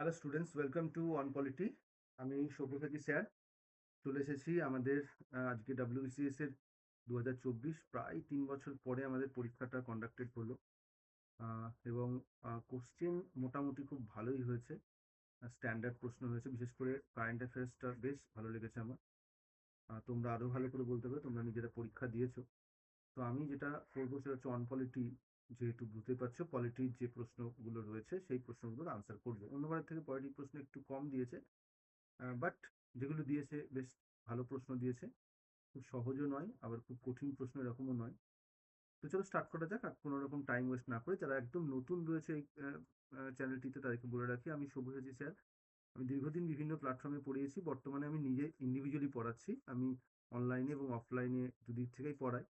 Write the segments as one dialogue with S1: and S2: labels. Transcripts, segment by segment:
S1: Hello students, welcome to on polity. আমি Sabyasachi sir চলে এসেছি আমাদের আজকে ডাব্লিউবিসিএস এর 2024 প্রায় 3 বছর পরে আমাদের পরীক্ষাটা কন্ডাক্টেড হলো। এবং কোশ্চেন মোটামুটি খুব ভালোই হয়েছে। স্ট্যান্ডার্ড প্রশ্ন হয়েছে, বিশেষ করে কারেন্ট অ্যাফেয়ার্সটা বেশ ভালো লেগেছে আমার। তোমরা আরো ভালো করে বলতে পারবে, তোমরা নিজেরা পরীক্ষা দিয়েছো। তো আমি যেটা করবো সেটা হচ্ছে অন পলিটি, যেহেতু বুঝতে পারছো পলিটির যে প্রশ্নগুলো রয়েছে সেই প্রশ্নগুলোর আনসার করবো। অন্যবারের থেকে পলিটির প্রশ্ন একটু কম দিয়েছে, বাট যেগুলো দিয়েছে বেশ ভালো প্রশ্ন দিয়েছে। খুব সহজও নয়, আবার খুব কঠিন প্রশ্ন এরকমও নয়। তো চলো স্টার্ট করা যাক, আর কোনো রকম টাইম ওয়েস্ট না করে। যারা একদম নতুন রয়েছে এই চ্যানেলটিতে তাদেরকে বলে রাখি, আমি সব্যসাচী স্যার। আমি দীর্ঘদিন বিভিন্ন প্ল্যাটফর্মে পড়িয়েছি, বর্তমানে আমি নিজে ইন্ডিভিজুয়ালি পড়াচ্ছি। আমি অনলাইনে এবং অফলাইনে দুদিক থেকেই পড়াই।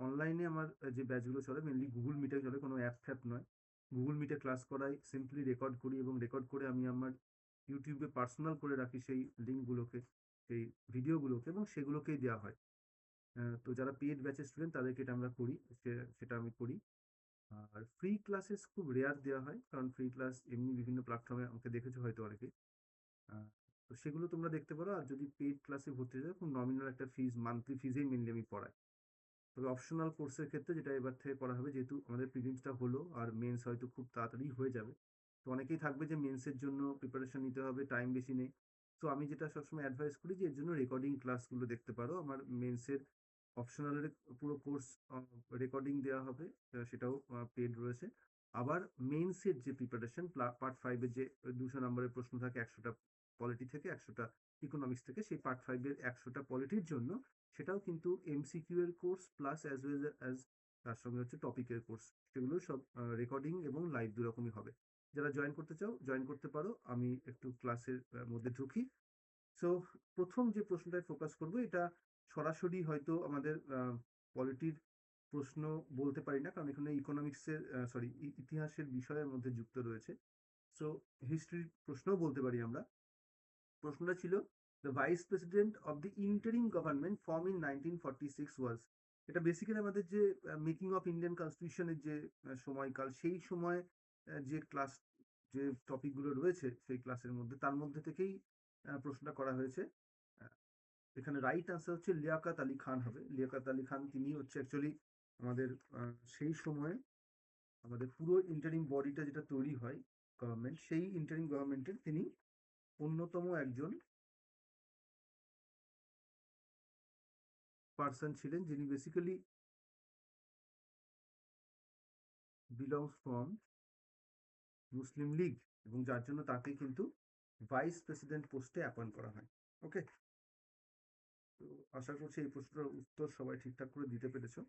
S1: অনলাইনে আমার যে ব্যাচগুলো চলে মেনলি গুগল মিটে চলে, কোনো অ্যাপ ফ্যাপ নয়। গুগল মিটে ক্লাস করাই, সিম্পলি রেকর্ড করি এবং রেকর্ড করে আমি আমার ইউটিউবে পার্সোনাল করে রাখি সেই লিঙ্কগুলোকে, সেই ভিডিওগুলোকে, এবং সেগুলোকেই দেওয়া হয়। তো যারা পেইড ব্যাচের স্টুডেন্ট তাদেরকে এটা আমরা করি, সেটা আমি করি। আর ফ্রি ক্লাসেস খুব রেয়ার দেওয়া হয়, কারণ ফ্রি ক্লাস এমনি বিভিন্ন প্ল্যাটফর্মে আমাকে দেখেছো হয়তো অনেকে। আহ, তো সেগুলো তোমরা দেখতে পারো। আর যদি পেইড ক্লাসে ভর্তি হয়ে যাও, খুব নমিনাল একটা ফিজ, মান্থলি ফিজেই মেনলি আমি পড়াই। তবে অপশনাল কোর্সের ক্ষেত্রে যেটা এবার থেকে করা হবে, যেহেতু আমাদের প্রিলিমসটা হলো আর মেন্স হয়তো খুব তাড়াতাড়ি হয়ে যাবে, তো অনেকেই থাকবে যে মেন্সের জন্য প্রিপারেশন নিতে হবে, টাইম বেশি নেই। তো আমি যেটা সবসময় অ্যাডভাইস করি যে এর জন্য রেকর্ডিং ক্লাসগুলো দেখতে পারো। আমার মেন্সের অপশনালের পুরো কোর্স রেকর্ডিং দেওয়া হবে, সেটাও পেড রয়েছে। আবার মেন্সের যে প্রিপারেশন পার্ট 5-এর যে 200 নম্বরের প্রশ্ন থাকে, 100টা পলিটি থেকে, 100টা ইকোনমিক্স থেকে, সেই পার্ট 5-এর 100টা পলিটির জন্য সেটাও কিন্তু এমসিকিউ এর course plus as well as তার সঙ্গে হচ্ছে টপিকের কোর্স। সেগুলো সব রেকর্ডিং এবং লাইভ দুরকমই হবে। যারা জয়েন করতে চাও জয়েন করতে পারো। আমি একটু ক্লাসের মধ্যে ঢুকি। সো প্রথম যে প্রশ্নটায় ফোকাস করব, এটা সরাসরি হয়তো আমাদের পলিটির প্রশ্ন বলতে পারি না, কারণ এখানে ইকোনমিক্সের সরি ইতিহাসের বিষয়ের মধ্যে যুক্ত রয়েছে। সো হিস্ট্রির প্রশ্নও বলতে পারি আমরা। প্রশ্নটা ছিল, the vice president of the interim government form in 1946 ওয়াজ। এটা বেসিক্যালি আমাদের যে মেকিং অফ ইন্ডিয়ান কনস্টিটিউশনের যে সময়কাল, সেই সময় যে ক্লাস, যে টপিকগুলো রয়েছে সেই ক্লাসের মধ্যে, তার মধ্যে থেকেই প্রশ্নটা করা হয়েছে। আহ, এখানে রাইট আনসার হচ্ছে লিয়াকাত আলী খান হবে। লিয়াকাত আলী খান তিনি হচ্ছে অ্যাকচুয়ালি আমাদের সেই সময়ে আমাদের পুরো ইন্টারিম বডিটা যেটা তৈরি হয় গভর্নমেন্ট, সেই ইন্টারিম গভর্নমেন্টের তিনি অন্যতম একজন পার্সন ছিলেন, যিনি বেসিক্যালি বিলংস ফ্রম মুসলিম লীগ, এবং যার জন্য তাকে কিন্তু ভাইস প্রেসিডেন্ট পোস্টে অ্যাপয়েন্ট করা হয়। ওকে, তো আশা করছি এই প্রশ্নটার উত্তর সবাই ঠিকঠাক করে দিতে পেরেছো।